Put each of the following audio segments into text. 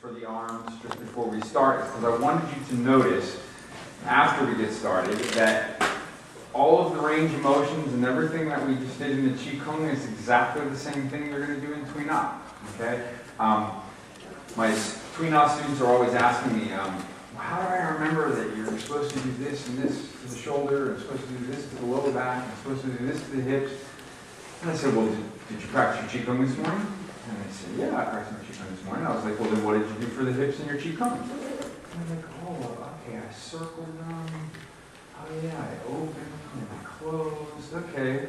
for the arms just before we start is because I wanted you to notice, after we get started, that all of the range of motions and everything that we just did in the Qigong is exactly the same thing you're going to do in TuiNa. Okay? My TuiNa students are always asking me, how do I remember that you're supposed to do this and this to the shoulder, and supposed to do this to the lower back, and supposed to do this to the hips? And I said, well, did you practice your Qigong this morning? And they said, yeah, I practiced my Qigong this morning. I was like, well, then what did you do for the hips in your Qigong? And they're like, oh, okay, I circled them. Oh, yeah, I opened and I closed. Okay,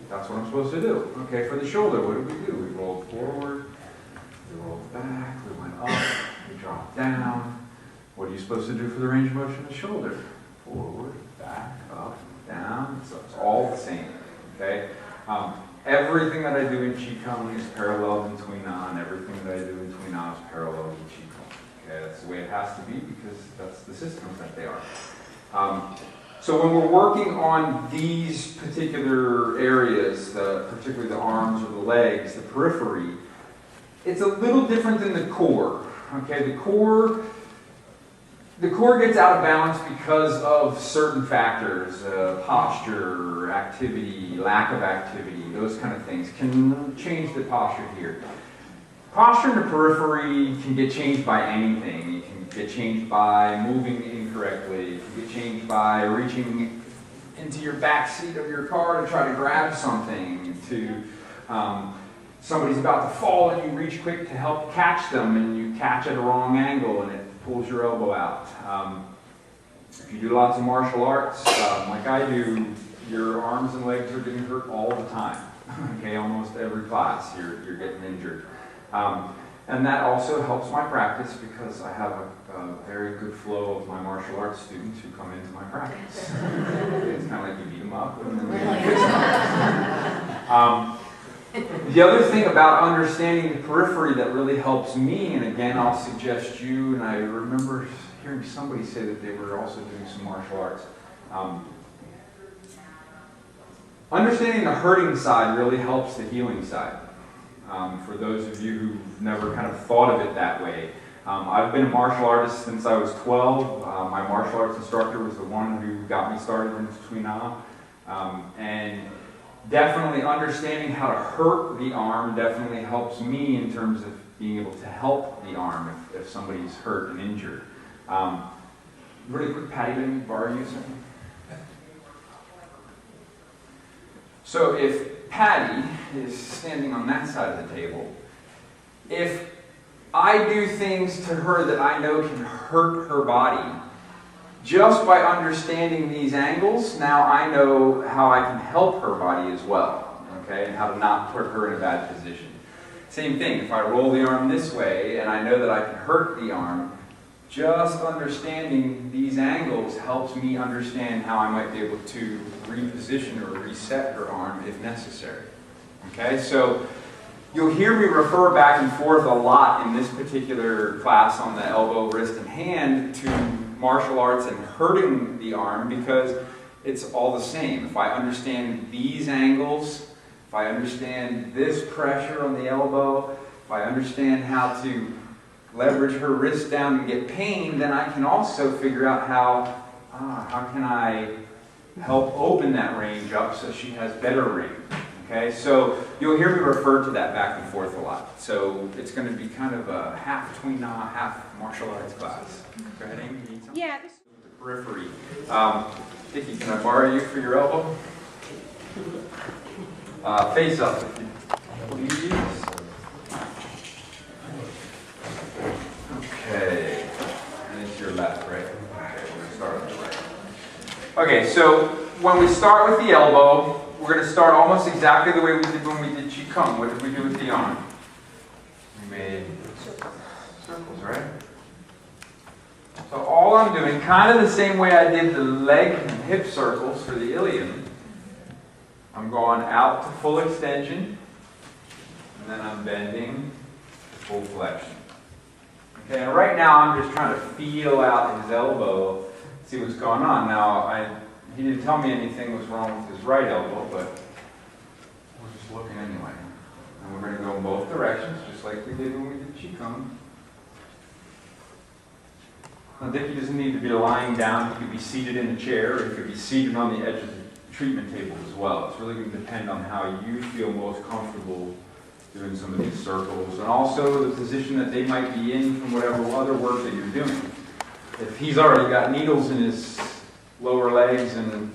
that's what I'm supposed to do. Okay, for the shoulder, what did we do? We rolled forward, we rolled back, we went up, we dropped down. What are you supposed to do for the range of motion of the shoulder? Forward, back, up, down. So it's all the same. Okay? Everything that I do in Qigong is paralleled in TuiNa, and everything that I do in TuiNa is paralleled in Qigong. Okay? That's the way it has to be because that's the systems that they are. So when we're working on these particular areas, particularly the arms or the legs, the periphery, it's a little different than the core. Okay? The core gets out of balance because of certain factors, posture, activity, lack of activity, those kind of things can change the posture here. Posture in the periphery can get changed by anything. It can get changed by moving incorrectly. It can get changed by reaching into your back seat of your car to try to grab something, to somebody's about to fall and you reach quick to help catch them and you catch at a wrong angle and it pulls your elbow out. If you do lots of martial arts, like I do, your arms and legs are getting hurt all the time. Okay, almost every class you're getting injured. And that also helps my practice because I have a very good flow of my martial arts students who come into my practice. It's kind of like you beat them up and then you fix them. The other thing about understanding the periphery that really helps me, and again I'll suggest you, and I remember hearing somebody say that they were also doing some martial arts. Understanding the hurting side really helps the healing side. For those of you who've never kind of thought of it that way. I've been a martial artist since I was 12. My martial arts instructor was the one who got me started into TuiNa. And definitely understanding how to hurt the arm definitely helps me in terms of being able to help the arm if somebody's hurt and injured. Really quick, Patty, let me borrow you something. So if Patty is standing on that side of the table, if I do things to her that I know can hurt her body, just by understanding these angles, now I know how I can help her body as well, okay, and how to not put her in a bad position. Same thing, if I roll the arm this way and I know that I can hurt the arm, just understanding these angles helps me understand how I might be able to reposition or reset her arm if necessary. Okay, so you'll hear me refer back and forth a lot in this particular class on the elbow, wrist, and hand to martial arts and hurting the arm because it's all the same. If I understand these angles, if I understand this pressure on the elbow, if I understand how to leverage her wrist down and get pain, then I can also figure out how can I help open that range up so she has better range. Okay, so you'll hear me refer to that back and forth a lot. So it's going to be kind of a half TuiNa, half martial arts class. Go ahead, Amy. You need something? Yeah. The periphery. Vicky, can I borrow you for your elbow? Face up. Please. Okay. And it's your left, right? Okay, we're going to start with the right. Okay, so when we start with the elbow, we're going to start almost exactly the way we did when we did Qigong. What did we do with the arm? We made circles, right? So all I'm doing, kind of the same way I did the leg and hip circles for the ilium, I'm going out to full extension, and then I'm bending to full flexion. Okay, and right now I'm just trying to feel out his elbow, see what's going on. Now, he didn't tell me anything was wrong with his right elbow, but we're just looking anyway. And we're going to go in both directions, just like we did when we did Qigong. I think he doesn't need to be lying down. He could be seated in a chair, or he could be seated on the edge of the treatment table as well. It's really going to depend on how you feel most comfortable doing some of these circles, and also the position that they might be in from whatever other work that you're doing. If he's already got needles in his lower legs and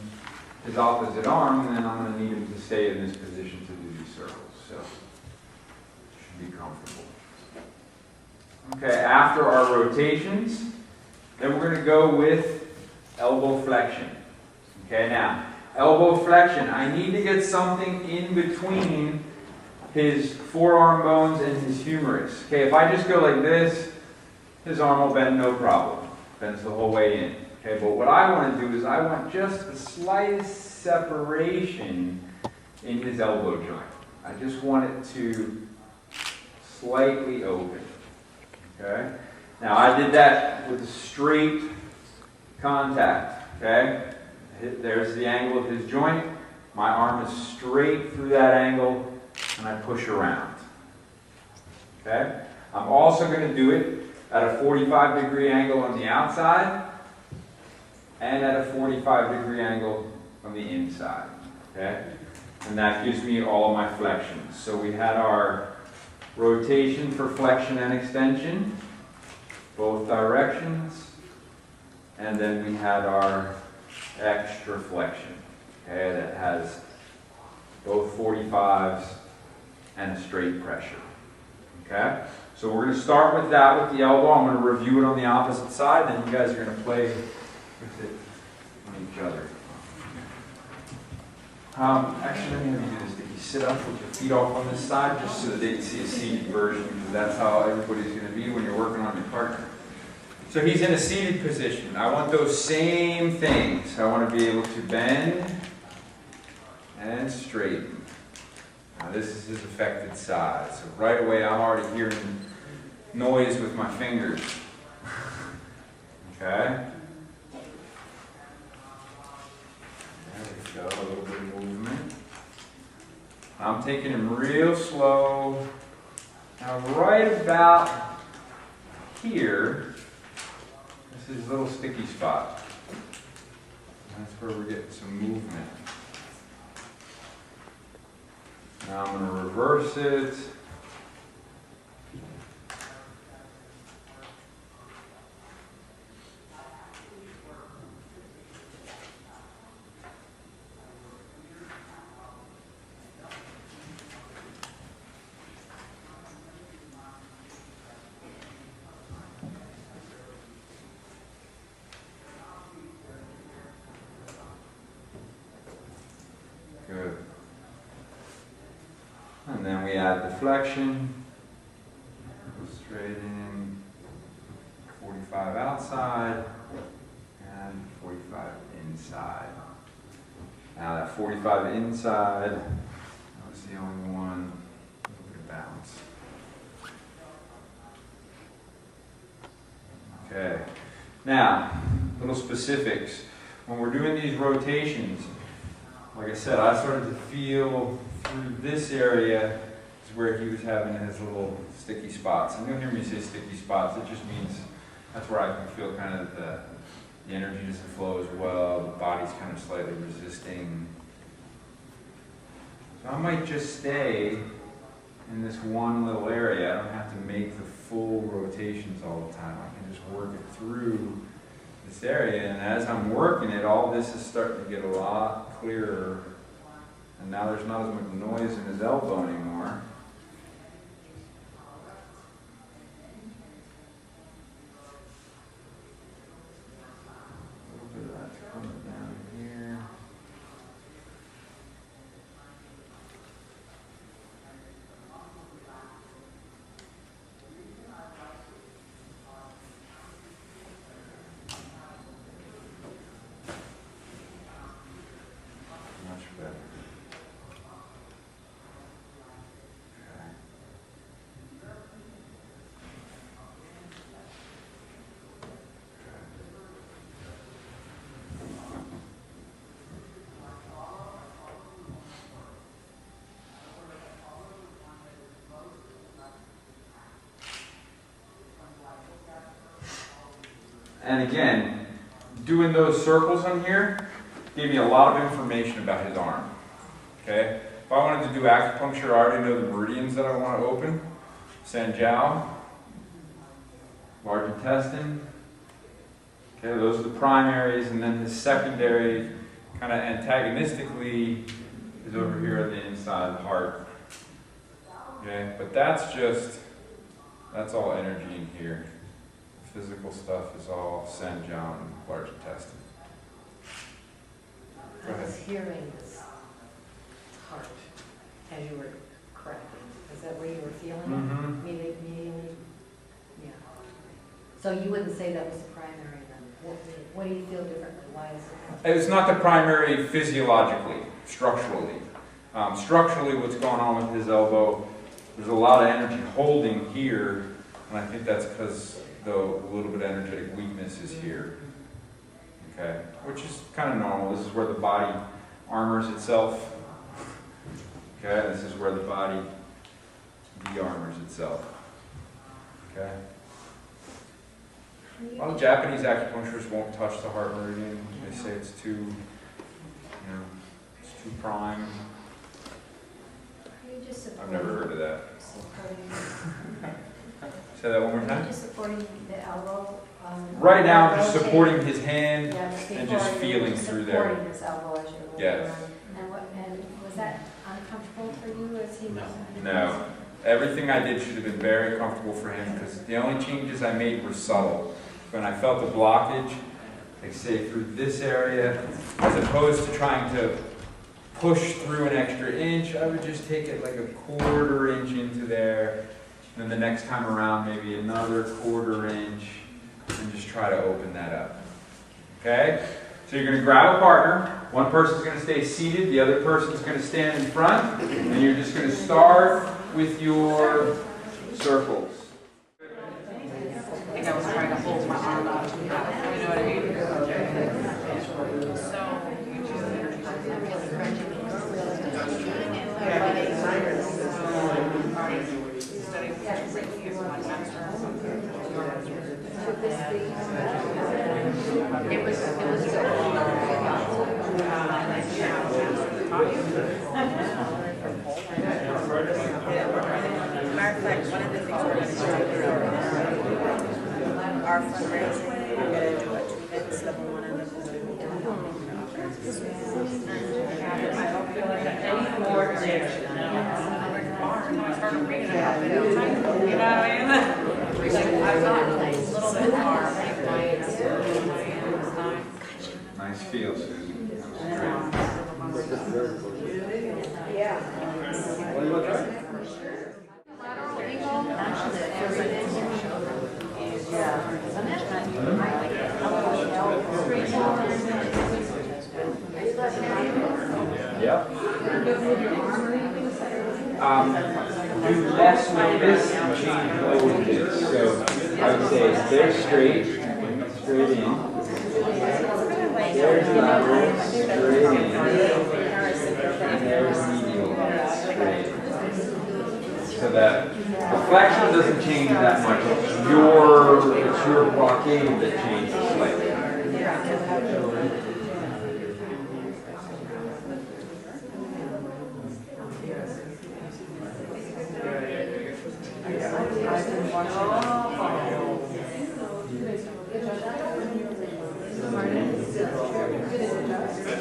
his opposite arm, then I'm going to need him to stay in this position to do these circles. So, should be comfortable. Okay, after our rotations, then we're going to go with elbow flexion. Okay, now, elbow flexion. I need to get something in between his forearm bones and his humerus. Okay, if I just go like this, his arm will bend no problem. Bends the whole way in. Okay, but what I want to do is I want just the slightest separation in his elbow joint. I just want it to slightly open. Okay? Now I did that with a straight contact. Okay? There's the angle of his joint. My arm is straight through that angle, and I push around. Okay? I'm also going to do it at a 45-degree angle on the outside and at a 45-degree angle on the inside. Okay? And that gives me all of my flexions. So we had our rotation for flexion and extension, both directions, and then we had our extra flexion, okay, that has both 45s and a straight pressure. Okay? So we're going to start with that with the elbow. I'm going to review it on the opposite side, then you guys are going to play with it on each other. Actually, let me have you do this. If you sit up with your feet off on this side, just so that they can see a seated version, because that's how everybody's going to be when you're working on your partner. So he's in a seated position. I want those same things. I want to be able to bend and straighten. Now this is his affected side. So right away I'm already hearing noise with my fingers. Okay? There we go, a little bit of movement. I'm taking him real slow. Now right about here, this is his little sticky spot. That's where we're getting some movement. Now I'm going to reverse it. Good. And then we add the flexion. Go straight in. 45 outside and 45 inside. Now that 45 inside, that was the only one. A little bit of bounce. Okay. Now, little specifics. When we're doing these rotations, like I said, I started to feel through this area is where he was having his little sticky spots. And you'll hear me say sticky spots. It just means that's where I can feel kind of the energy doesn't flow as well. The body's kind of slightly resisting. So I might just stay in this one little area. I don't have to make the full rotations all the time. I can just work it through this area, and as I'm working it, all this is starting to get a lot clearer, and now there's not as much noise in his elbow anymore. A little bit of that's coming down here. And again, doing those circles on here gave me a lot of information about his arm. Okay? If I wanted to do acupuncture, I already know the meridians that I want to open. Sanjiao, large intestine. Okay, those are the primaries, and then his secondary, kind of antagonistically, is over here at the inside of the heart. Okay, but that's all energy in here. The physical stuff is all Sanjiao and large intestine. Go ahead. I was hearing this heart as you were correcting. Is that where you were feeling it? Immediately? Yeah. So you wouldn't say that was the primary then? What do you feel differently? Why is it? It's not the primary physiologically, structurally. Structurally, what's going on with his elbow, there's a lot of energy holding here, and I think that's because the little bit of energetic weakness is here. Okay, which is kind of normal. This is where the body armors itself. Okay, this is where the body de-armors itself. Okay. A lot of Japanese acupuncturists won't touch the heart meridian. They say it's too, it's too prime. I've never heard of that. Say that one more time. Just supporting the elbow. Right now, I'm just supporting his hand and just feeling through there. Supporting his elbow as you're Yes. And was that uncomfortable for you as he was? No. Everything I did should have been very comfortable for him because the only changes I made were subtle. When I felt a blockage, like say through this area, as opposed to trying to push through an extra inch, I would just take it like a 1/4 inch into there. And then the next time around, maybe another 1/4 inch, and just try to open that up. Okay? So you're going to grab a partner. One person's going to stay seated, the other person's going to stand in front, and you're just going to start with your circles. I think I was trying to hold my arm out. You know what I mean? So you just matter of fact, one of the things we're going to do our fundraising, we're going to do a 2 level 1 and level 2. I don't feel like any more rejection. I started reading about it. You know what I mean? Like, I've gotten a little bit far. Nice feel, Susan. Yeah. What do you want to try? Lateral angle. Actually, it feels like it's your shoulder. Yeah. Do less with this and change more with this. So I would say they're straight in. There's lateral, straight in. And there's medial, straight. So that the flexion doesn't change that much. It's your blockade that changes slightly.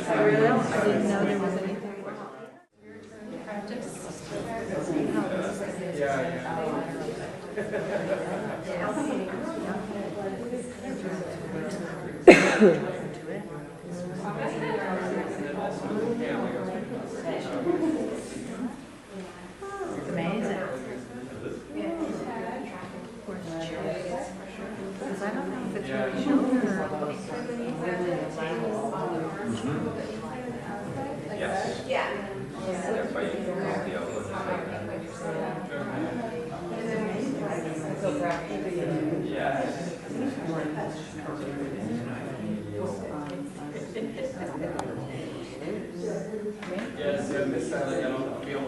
I didn't know there was anything. It's amazing. Because I don't know if it's really shoulder or Yes. Yeah. That's why you can call the elbow. Yes. Yes, this I don't feel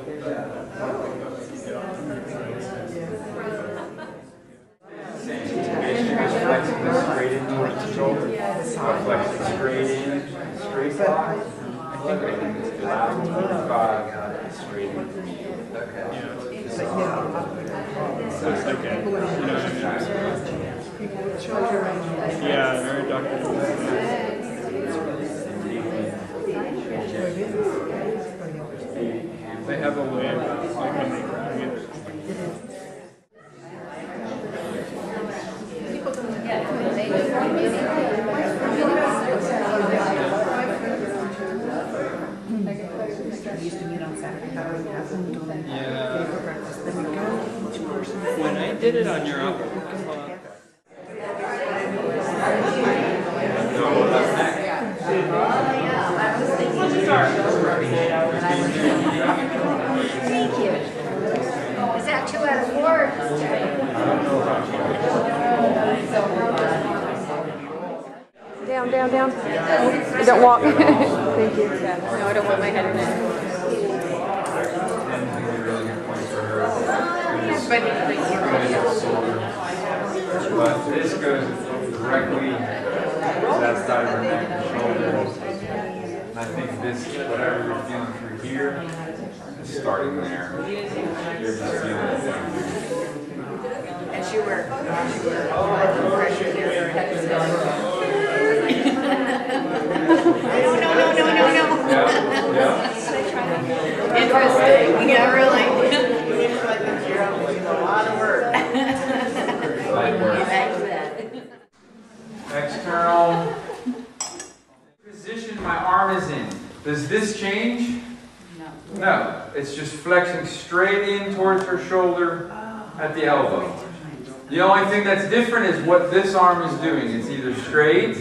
Same. Just flex this straight in towards the shoulder. Flex it straight in, straight back. I think it's lateral 45, straight in. Yeah, very doctor. They have a way of like when they grab you. Yeah. When I did it on your Thank you. Is that 2 out of 4? Down, down, down. Don't walk. Thank you. No, I don't want my head in it. But this goes directly to that side of her neck and shoulders. And I think this, whatever you're feeling through here, is starting there. You're just feeling it down here. As you were pressure here, your head is going. No. Yeah. Interesting. Yeah, really. Light work. External position my arm is in. Does this change? No. No. It's just flexing straight in towards her shoulder at the elbow. The only thing that's different is what this arm is doing. It's either straight,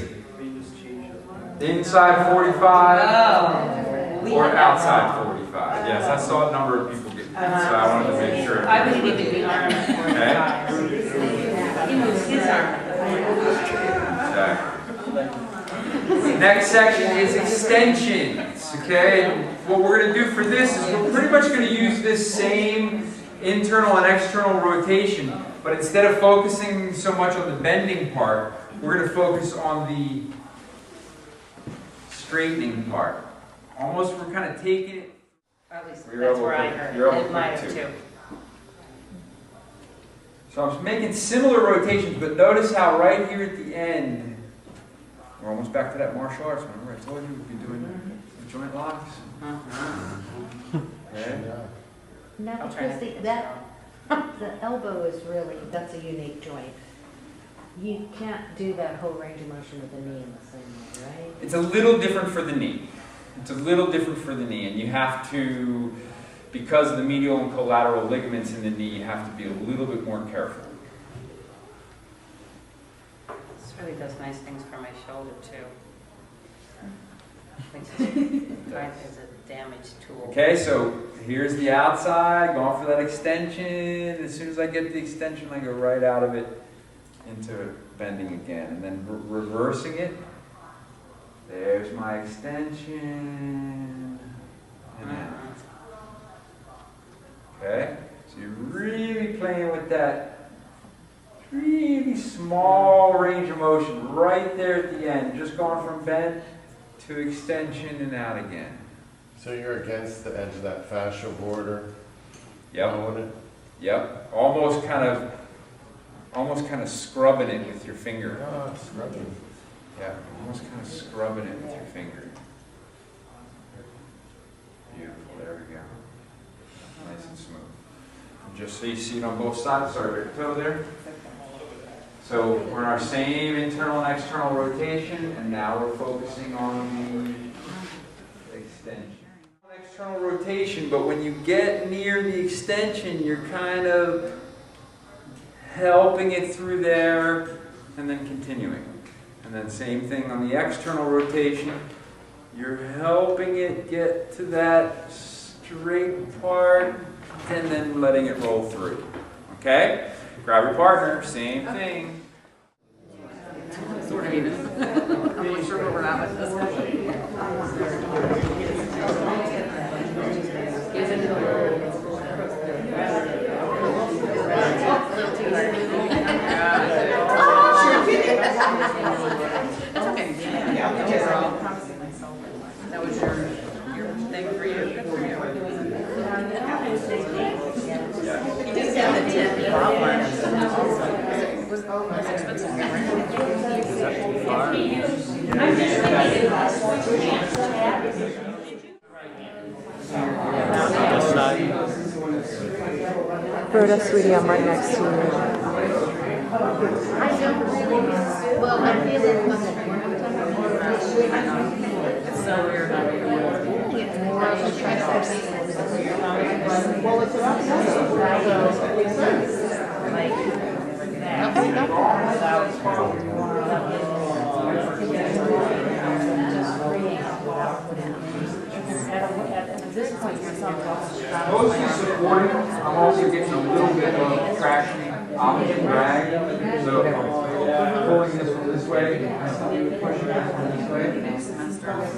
inside 45, or outside 45. Yes, I saw a number of people get that, so I wanted to make sure. I wouldn't even be arm. Okay. He moves his arm. Exactly. Next section is extensions. Okay. What we're going to do for this is we're pretty much going to use this same internal and external rotation, but instead of focusing so much on the bending part, we're going to focus on the straightening part. Almost we're kind of taking it. At least You're that's able where I to- heard. you're able It to might pick have two. too. So I'm making similar rotations, but notice how right here at the end, we're almost back to that martial arts. Remember I told you we'd be doing the joint locks? Okay. Now, I'll try because the elbow is really, that's a unique joint. You can't do that whole range of motion with the knee in the same way, right? It's a little different for the knee. It's a little different for the knee, and you have to, because of the medial and collateral ligaments in the knee, you have to be a little bit more careful. This really does nice things for my shoulder too. Which is a damage tool. Okay, so here's the outside, going for that extension. As soon as I get the extension, I go right out of it into bending again, and then reversing it. There's my extension. And out. Okay, so you're really playing with that really small range of motion right there at the end, just going from bend to extension and out again. So you're against the edge of that fascia border? Yep. Blowing it? Yep. Almost kind of scrubbing it with your finger. Ah, scrubbing. Yeah, almost kind of scrubbing it with your finger. Beautiful, there we go. Nice and smooth. And just so you see it on both sides, sorry, your toe there. So we're in our same internal and external rotation, and now we're focusing on the extension. External rotation, but when you get near the extension, you're kind of helping it through there and then continuing. And then same thing on the external rotation. You're helping it get to that straight part and then letting it roll through. Okay? Grab your partner, same thing. Sort of, I'm not sure where we're at with this. That's okay. Yeah, I'm promising myself. That was your thing for you. Good for you. He did have the 10 wild ones also. Was expensive, right? Rhoda, sweetie, I'm right next to you. I don't really, well, I'm feeling, It's so weird. Mostly supporting, I'm also getting a little bit of traction, opposite drag. So pulling this one this way, pushing this one this way,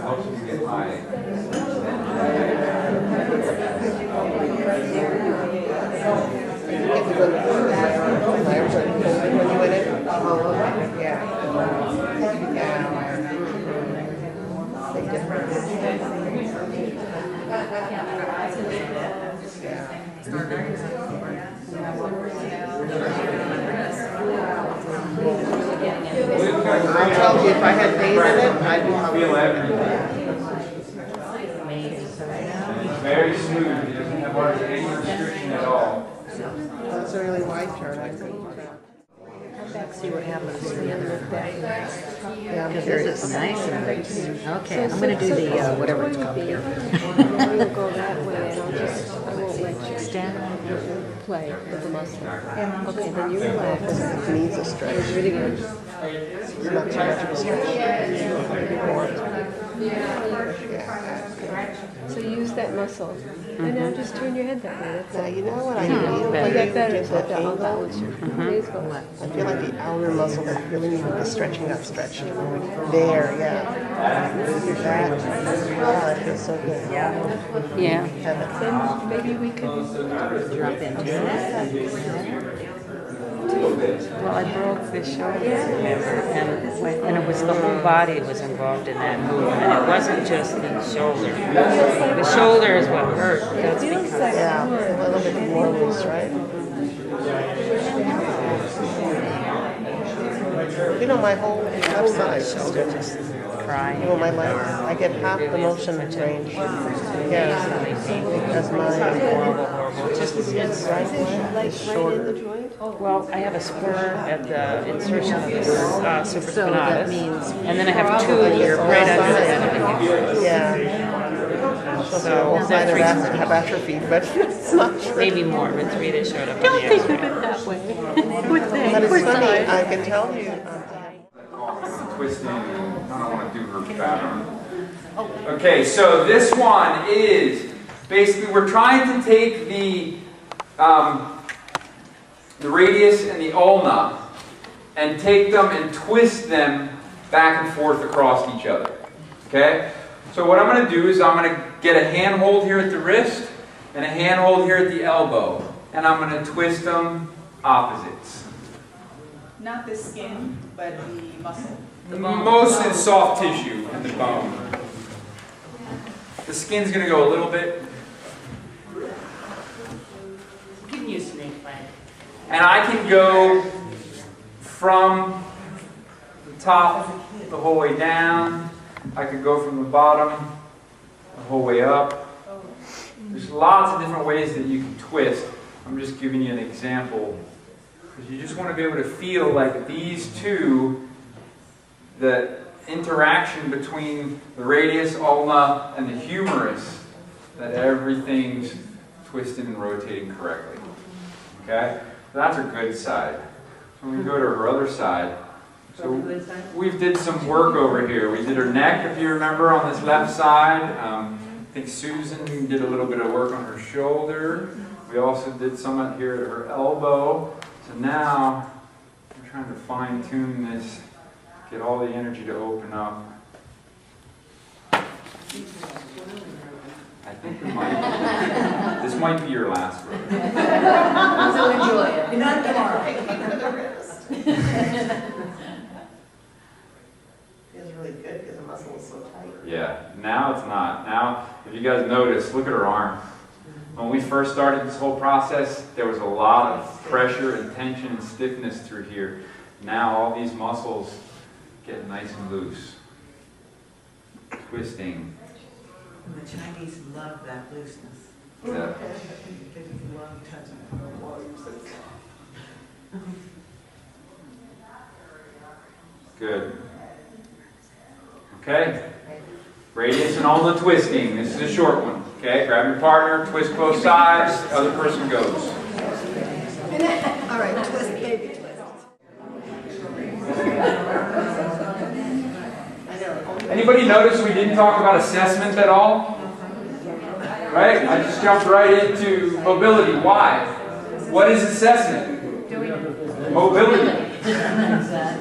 helps me get my I told you if I had days in it, I'd be feel everything. And it's very smooth, it doesn't have hardly any restriction at all. That's a really wide turn. I think. See what happens to the other. Yeah, I'm Because curious. this is nice and rich. Okay, I'm going to do the, whatever it's called here. We'll go that way and I won't let you Stand. play with the muscle. Okay, then you relax. It needs a stretch. Really good. Not too much of a stretch. So use that muscle. And now just turn your head that way. That's Now, it. you know what I feel? You When get you better. get that I'll angle, balance you. Please go. I feel like the outer muscle that really needs the stretching up stretch. There, yeah. That, wow, that feels so good. Yeah. Heaven. Then maybe we could Drop into that. Well, I broke the shoulder, and it was the whole body was involved in that movement. It wasn't just the shoulder. The shoulder is what hurt. That's because Yeah, a little bit more loose, right? You know, my whole left side is shoulder still just crying. you know, my legs, I get half the motion range. Yeah, because my Just right leg is shorter. well, I have a spur at the insertion of the supraspinatus, means and then I have two here right under the end of the hip. Yeah. So the whole side of that have atrophied, but it's not true. Maybe more, but three that showed up on the X-ray. that way. But it's funny, I can tell you. Twisting, I don't want to do her pattern. Okay, so this one is basically we're trying to take the radius and the ulna and take them and twist them back and forth across each other. Okay? So what I'm going to do is I'm going to get a handhold here at the wrist and a handhold here at the elbow, and I'm going to twist them opposites. Not the skin, but the muscle. Mostly the soft tissue and the bone. The skin's going to go a little bit, Give me a snake bite. and I can go from the top the whole way down. I could go from the bottom the whole way up. There's lots of different ways that you can twist. I'm just giving you an example. Because you just want to be able to feel like these two, the interaction between the radius, ulna, and the humerus, that everything's twisted and rotating correctly. Okay? So that's her good side. So when we go to her other side, so we did some work over here. We did her neck, if you remember, on this left side. I think Susan did a little bit of work on her shoulder. We also did some up here at her elbow. So now we're trying to fine tune this, get all the energy to open up. I think we might. This might be your last one. So enjoy it. Not tomorrow. so tight. Yeah, now it's not. Now, if you guys notice, look at her arm. When we first started this whole process, there was a lot of pressure and tension and stiffness through here. Now all these muscles get nice and loose. Twisting. The Chinese love that looseness. Yeah. They love touching it. Good. Okay. Radius and all the twisting. This is a short one. Okay. Grab your partner, twist both sides, other person goes. All right, twist, baby, twist. Anybody notice we didn't talk about assessment at all? Right? I just jumped right into mobility. Why? What is assessment? Mobility.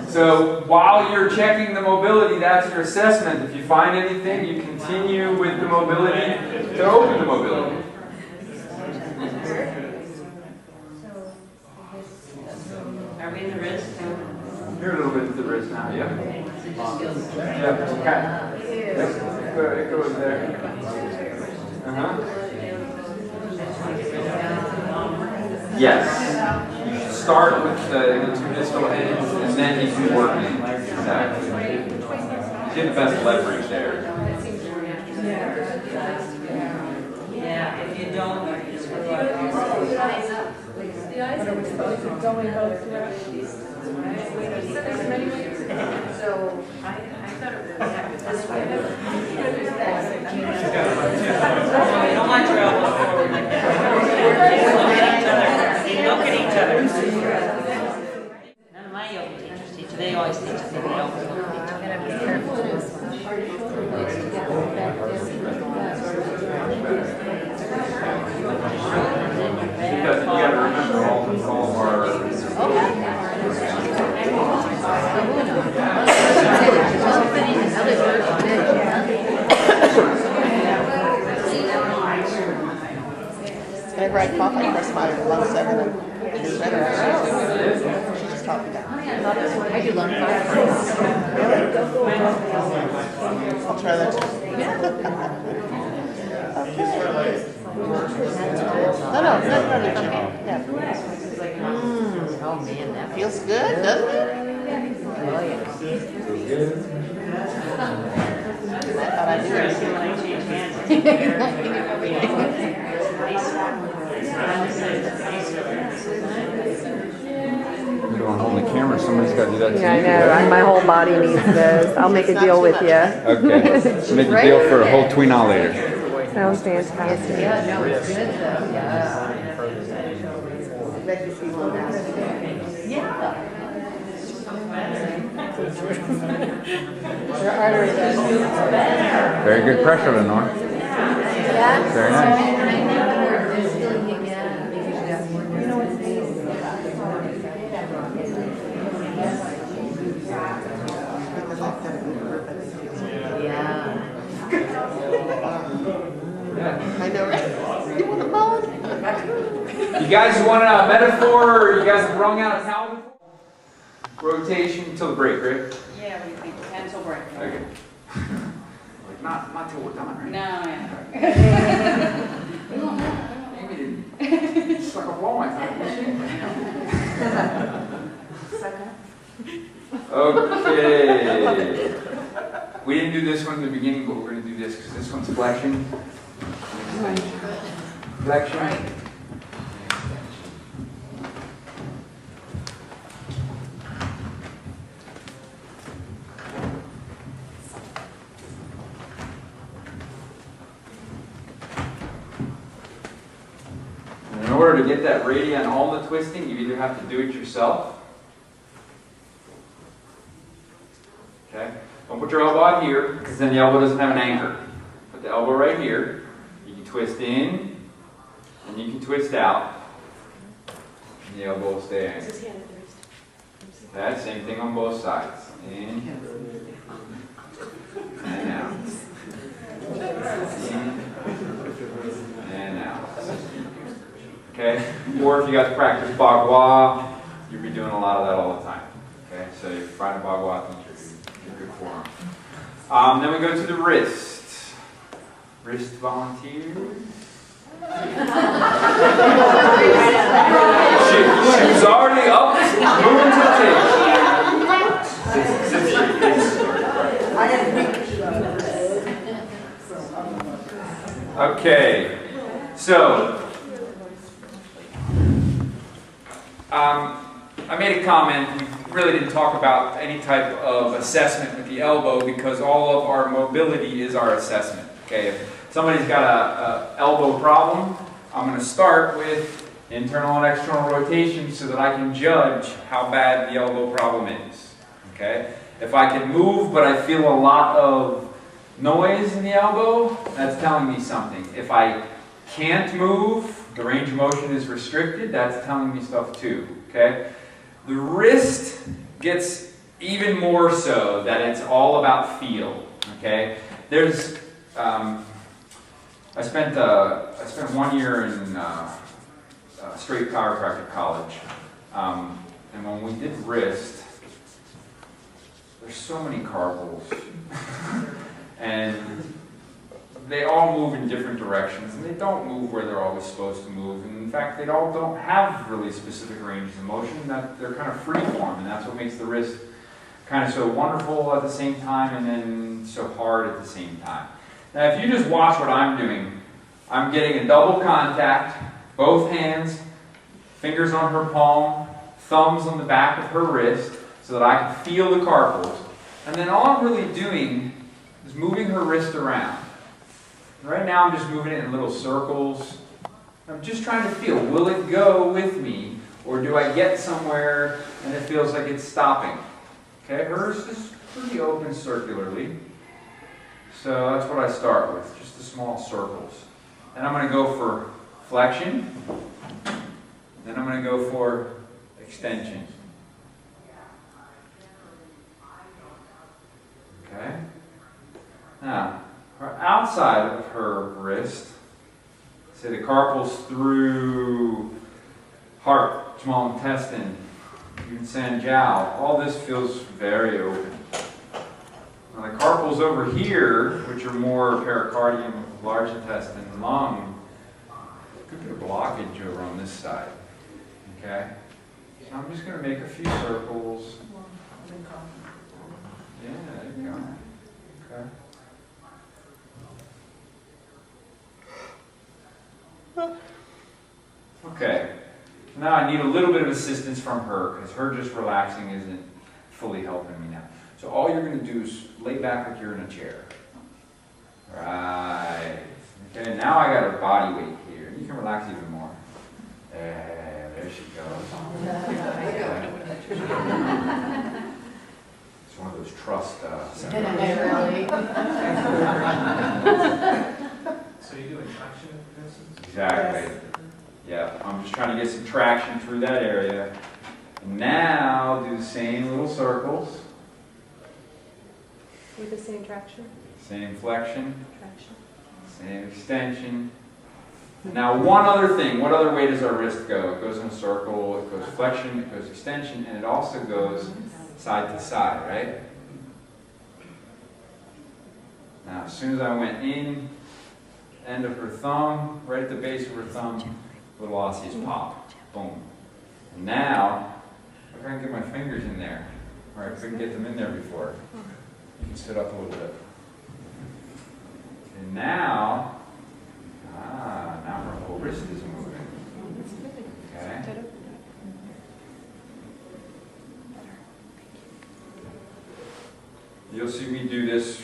So while you're checking the mobility, that's your assessment. If you find anything, you continue with the mobility to open the mobility. Are we in the wrist? You're a little bit to the wrist now, yeah. Yeah, okay. Yep. It goes there. Yes. You should start with the two distal ends and then you can work in. Exactly. You get the best leverage there. Yeah, if you don't, you screw up. The eyes are supposed to go in both directions. So I thought it would happen this way. You don't want your elbows forward like that. Look at each other. None of my yoga teachers teach. They always teach us the elbows look at each other. Be careful too. Because you got to remember all of our. Whenever I cough, I press my lungs seven and it's better. She just taught me that. I do love that. I'll try that too. Okay. No, yeah. Oh man, that Feels good, doesn't it? I thought I knew it. You don't hold the camera, somebody's got to do that to Yeah, I you. know. My whole body needs this. I'll make a deal with you. Okay. Make a deal for a whole TuiNa later. Sounds fantastic. Yeah, no, it's good though, yeah. Very good pressure, Lenore. Yeah. Very nice. And I think we're feeling again, because you got more. You know what's I know, right? You want a bone? You guys want a metaphor, or you guys have wrung out a towel before? Rotation till the break, right? Yeah, we cancel break. Okay. Like not till we're done, right? No, yeah. Maybe didn't suck a blow my time. Okay. We didn't do this one in the beginning, but we're going to do this because this one's flexion. Flexion. And in order to get that radii on all the twisting, you either have to do it yourself. Okay? Don't put your elbow out here, because then the elbow doesn't have an anchor. Put the elbow right here. You can twist in, and you can twist out. And the elbow will stay anchored. Okay, same thing on both sides. In, and out. In, and out. Okay? Or if you guys practice bagua, you'll be doing a lot of that all the time. Okay? So if you find a bagua teacher, good forearm. Then we go to the wrist. Wrist volunteers. She was already up, moving to the table. Okay, so I made a comment. We really didn't talk about any type of assessment with the elbow because all of our mobility is our assessment. Okay, if somebody's got a elbow problem, I'm going to start with internal and external rotation so that I can judge how bad the elbow problem is. Okay, if I can move but I feel a lot of noise in the elbow, that's telling me something. If I can't move, the range of motion is restricted, that's telling me stuff too. Okay, the wrist gets even more so that it's all about feel. Okay, there's I spent 1 year in straight chiropractic college, and when we did wrist, there's so many carpals, and they all move in different directions, and they don't move where they're always supposed to move. And in fact, they all don't have really specific ranges of motion. That they're kind of free form, and that's what makes the wrist kind of so wonderful at the same time, and then so hard at the same time. Now, if you just watch what I'm doing, I'm getting a double contact, both hands, fingers on her palm, thumbs on the back of her wrist, so that I can feel the carpals. And then all I'm really doing is moving her wrist around. Right now I'm just moving it in little circles. I'm just trying to feel, will it go with me, or do I get somewhere and it feels like it's stopping? Okay, hers is pretty open circularly. So that's what I start with, just the small circles. Then I'm going to go for flexion. Then I'm going to go for extension. Okay? Now, outside of her wrist, say the carpals through heart, small intestine, even Sanjiao, all this feels very open. Now the carpals over here, which are more pericardium, large intestine, lung, could be a blockage over on this side. Okay? So I'm just going to make a few circles. Yeah, there you go. Okay. Okay. Now I need a little bit of assistance from her, because her just relaxing isn't fully helping me now. So all you're going to do is lay back like you're in a chair. Right. Okay, now I got her body weight here. You can relax even more. There she goes. It's one of those trust seminars. So you do traction, for instance? Exactly. Yeah, I'm just trying to get some traction through that area. And now do the same little circles. With the same traction? Same flexion. Traction. Same extension. Now one other thing, what other way does our wrist go? It goes in a circle, it goes flexion, it goes extension, and it also goes side to side, right? Now as soon as I went in, end of her thumb, right at the base of her thumb, little osseous pop. Boom. And now, if I can get my fingers in there, or I couldn't get them in there before, you can sit up a little bit. And now, now her whole wrist is moving. Okay? You'll see me do this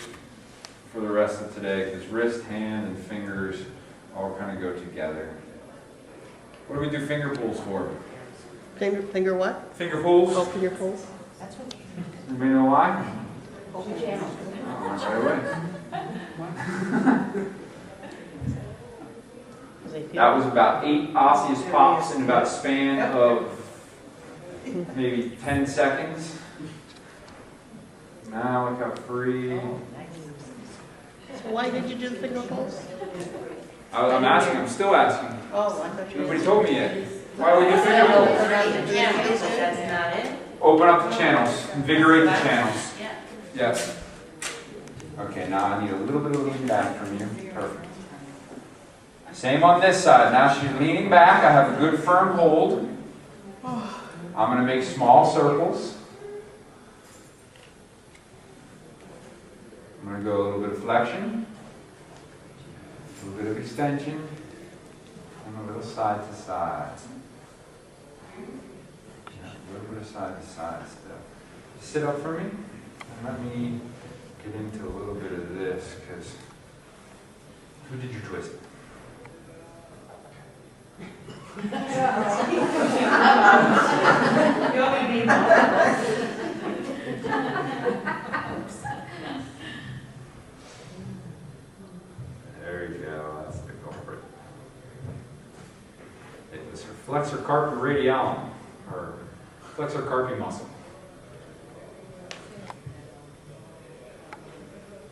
for the rest of today, because wrist, hand, and fingers all kind of go together. What do we do finger pulls for? Finger what? Finger pulls? Oh, finger pulls. Anybody know why? Right away. That was about 8 osseous pops in about a span of maybe 10 seconds. Now look how free. So why did you do the finger pulls? I'm asking, I'm still asking. Oh, I thought you Nobody told me yet. Why would we do finger pulls? That's not it. Open up the channels, invigorate the channels. Yes. Okay, now I need a little bit of lean back from you. Perfect. Same on this side. Now she's leaning back. I have a good firm hold. I'm going to make small circles. I'm going to go a little bit of flexion, a little bit of extension, and a little side to side. Yeah, a little bit of side to side still. Sit up for me, and let me get into a little bit of this, because who did you twist? There you go, that's the culprit. It was her flexor carpi radialum, or flexor carpi muscle.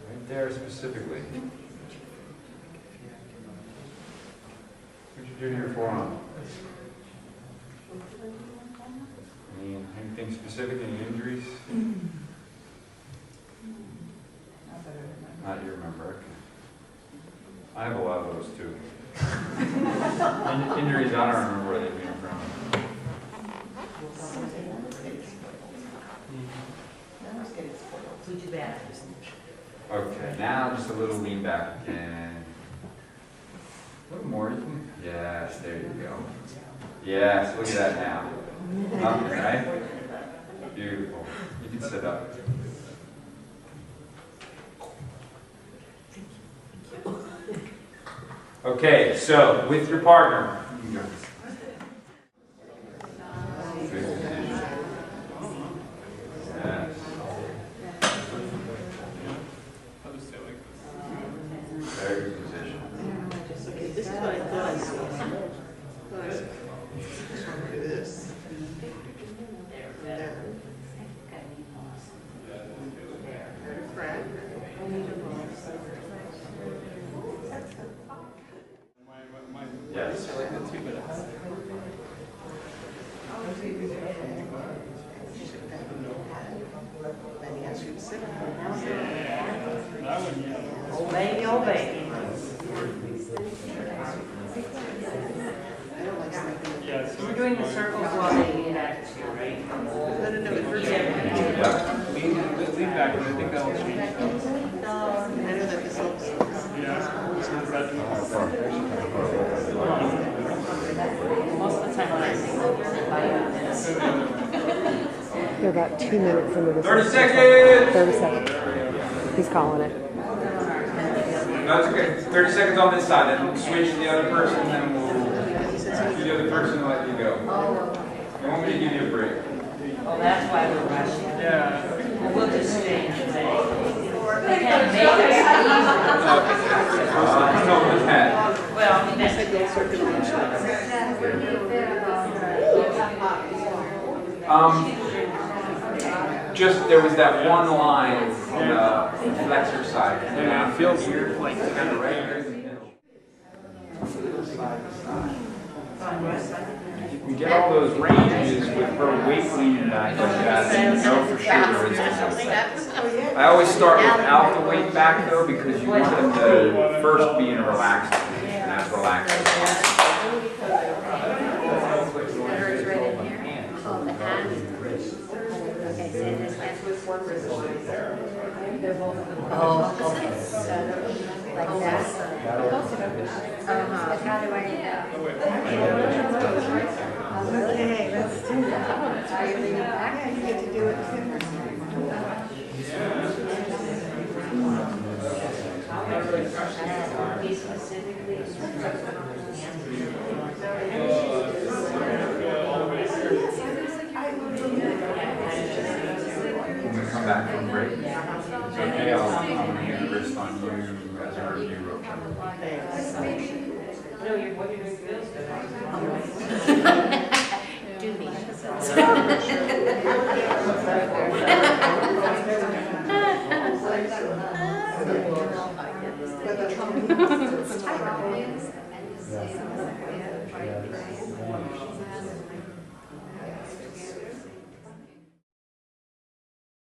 Right there specifically. What'd you do to your forearm? Anything specific, any injuries? Not you remember, okay. I have a lot of those too. Injuries, I don't remember where they came from. Okay, now just a little lean back again. A little more, you can. Yes, there you go. Yes, look at that now. Nothing, right? Beautiful. You can sit up. Okay, so with your partner, you can go. Good position. Yes. Very good position. This is what I thought I saw. Yes. Maybe I should sit. Old baby, old baby. We're doing the circles while they lean back too, right? No, it hurts. Yeah. Lean back, and I think that'll change. I know that this helps. Most of the time when I sing, They're about 2 minutes into the 30 seconds! 30 seconds. He's calling it. That's okay. 30 seconds on this side, then we'll switch to the other person, then we'll do the other person and let you go. You want me to give you a break? oh, that's why we're rushing. Yeah. Well, we'll just stay and say. They can't make us No, with that. leave. Well, that's Just there was that one line on the flexor side. Yeah, it feels weird, like kind of right here. You can get all those ranges with her weight leaning back like that, and you know for sure it's I always start without the weight back though, because you want them to first be in a relaxed position. That's relaxed. Oh, okay. Like that? How do I? Okay, let's do that. Are you leaning back? You get to do it too. He specifically. When we come back from break, it's okay, I'm going to hit the wrist on you as a review. No, what you're doing feels good. Do me.